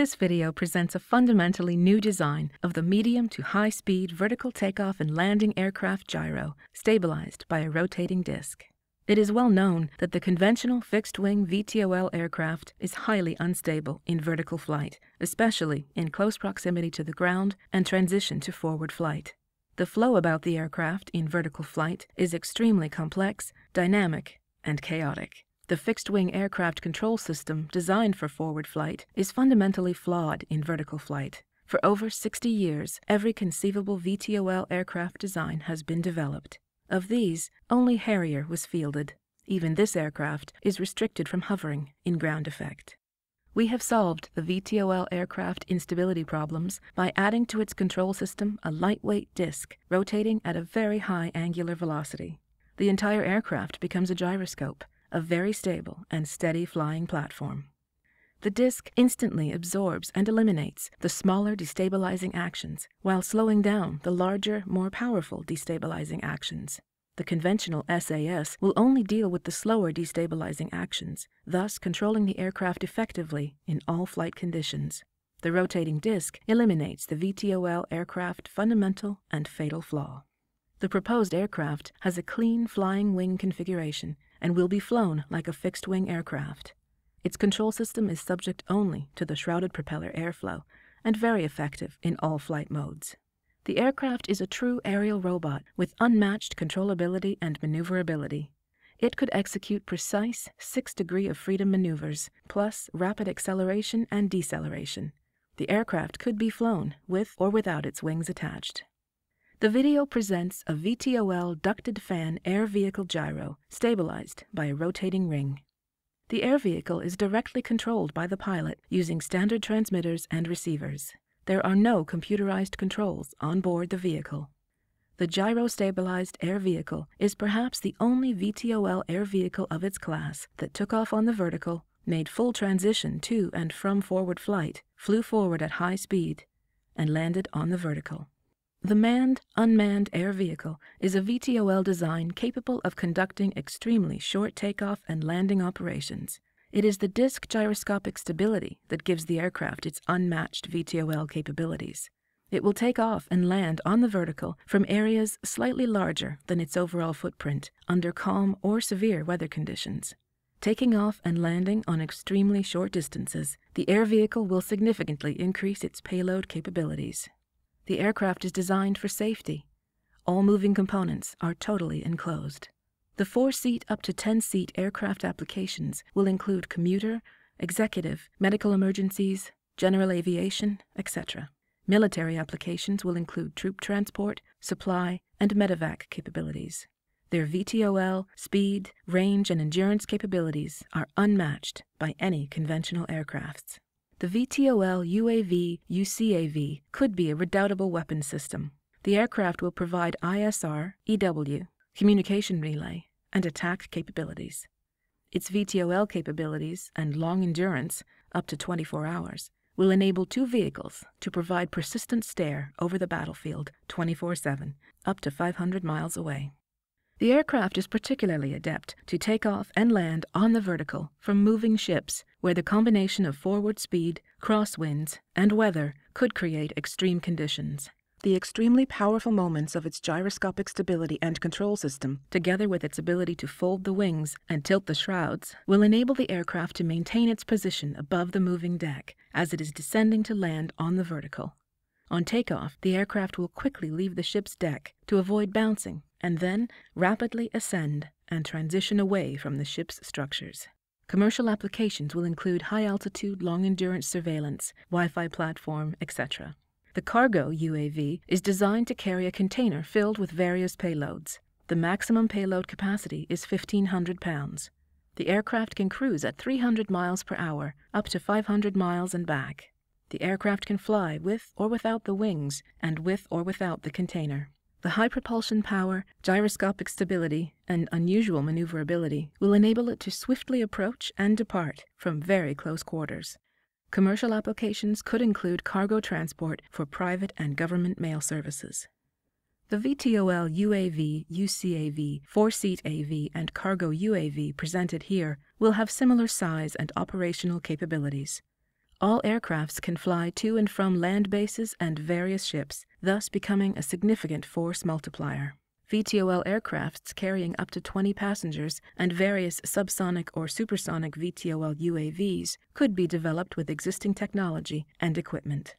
This video presents a fundamentally new design of the medium to high-speed vertical takeoff and landing aircraft gyro, stabilized by a rotating disc. It is well known that the conventional fixed-wing VTOL aircraft is highly unstable in vertical flight, especially in close proximity to the ground and transition to forward flight. The flow about the aircraft in vertical flight is extremely complex, dynamic, and chaotic. The fixed-wing aircraft control system designed for forward flight is fundamentally flawed in vertical flight. For over 60 years, every conceivable VTOL aircraft design has been developed. Of these, only Harrier was fielded. Even this aircraft is restricted from hovering in ground effect. We have solved the VTOL aircraft instability problems by adding to its control system a lightweight disc rotating at a very high angular velocity. The entire aircraft becomes a gyroscope, a very stable and steady flying platform. The disc instantly absorbs and eliminates the smaller destabilizing actions, while slowing down the larger, more powerful destabilizing actions. The conventional SAS will only deal with the slower destabilizing actions, thus controlling the aircraft effectively in all flight conditions. The rotating disc eliminates the VTOL aircraft fundamental and fatal flaw. The proposed aircraft has a clean flying wing configuration and will be flown like a fixed-wing aircraft. Its control system is subject only to the shrouded propeller airflow and very effective in all flight modes. The aircraft is a true aerial robot with unmatched controllability and maneuverability. It could execute precise 6-degree of freedom maneuvers, plus rapid acceleration and deceleration. The aircraft could be flown with or without its wings attached. The video presents a VTOL ducted fan air vehicle gyro stabilized by a rotating ring. The air vehicle is directly controlled by the pilot using standard transmitters and receivers. There are no computerized controls on board the vehicle. The gyro-stabilized air vehicle is perhaps the only VTOL air vehicle of its class that took off on the vertical, made full transition to and from forward flight, flew forward at high speed, and landed on the vertical. The manned-unmanned air vehicle is a VTOL design capable of conducting extremely short takeoff and landing operations. It is the disc gyroscopic stability that gives the aircraft its unmatched VTOL capabilities. It will take off and land on the vertical from areas slightly larger than its overall footprint under calm or severe weather conditions. Taking off and landing on extremely short distances, the air vehicle will significantly increase its payload capabilities. The aircraft is designed for safety. All moving components are totally enclosed. The 4-seat up to 10-seat aircraft applications will include commuter, executive, medical emergencies, general aviation, etc. Military applications will include troop transport, supply, and medevac capabilities. Their VTOL, speed, range, and endurance capabilities are unmatched by any conventional aircrafts. The VTOL UAV/UCAV could be a redoubtable weapons system. The aircraft will provide ISR, EW, communication relay, and attack capabilities. Its VTOL capabilities and long endurance, up to 24 hours, will enable two vehicles to provide persistent stare over the battlefield 24/7, up to 500 miles away. The aircraft is particularly adept to take off and land on the vertical from moving ships, where the combination of forward speed, crosswinds, and weather could create extreme conditions. The extremely powerful moments of its gyroscopic stability and control system, together with its ability to fold the wings and tilt the shrouds, will enable the aircraft to maintain its position above the moving deck as it is descending to land on the vertical. On takeoff, the aircraft will quickly leave the ship's deck to avoid bouncing, and then rapidly ascend and transition away from the ship's structures. Commercial applications will include high-altitude, long-endurance surveillance, Wi-Fi platform, etc. The cargo UAV is designed to carry a container filled with various payloads. The maximum payload capacity is 1,500 pounds. The aircraft can cruise at 300 miles per hour, up to 500 miles and back. The aircraft can fly with or without the wings and with or without the container. The high propulsion power, gyroscopic stability, and unusual maneuverability will enable it to swiftly approach and depart from very close quarters. Commercial applications could include cargo transport for private and government mail services. The VTOL UAV/UCAV, 4-seat AV, and cargo UAV presented here will have similar size and operational capabilities. All aircrafts can fly to and from land bases and various ships, thus becoming a significant force multiplier. VTOL aircrafts carrying up to 20 passengers and various subsonic or supersonic VTOL UAVs could be developed with existing technology and equipment.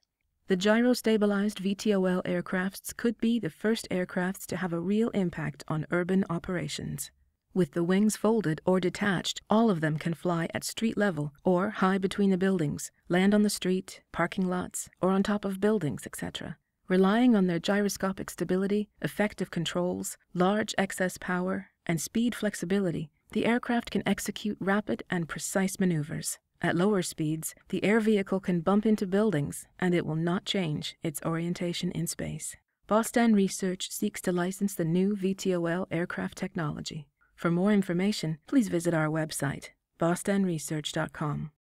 The gyro-stabilized VTOL aircrafts could be the first aircrafts to have a real impact on urban operations. With the wings folded or detached, all of them can fly at street level or high between the buildings, land on the street, parking lots, or on top of buildings, etc. Relying on their gyroscopic stability, effective controls, large excess power, and speed flexibility, the aircraft can execute rapid and precise maneuvers. At lower speeds, the air vehicle can bump into buildings, and it will not change its orientation in space. Boston Research seeks to license the new VTOL aircraft technology. For more information, please visit our website, bostonresearch.com.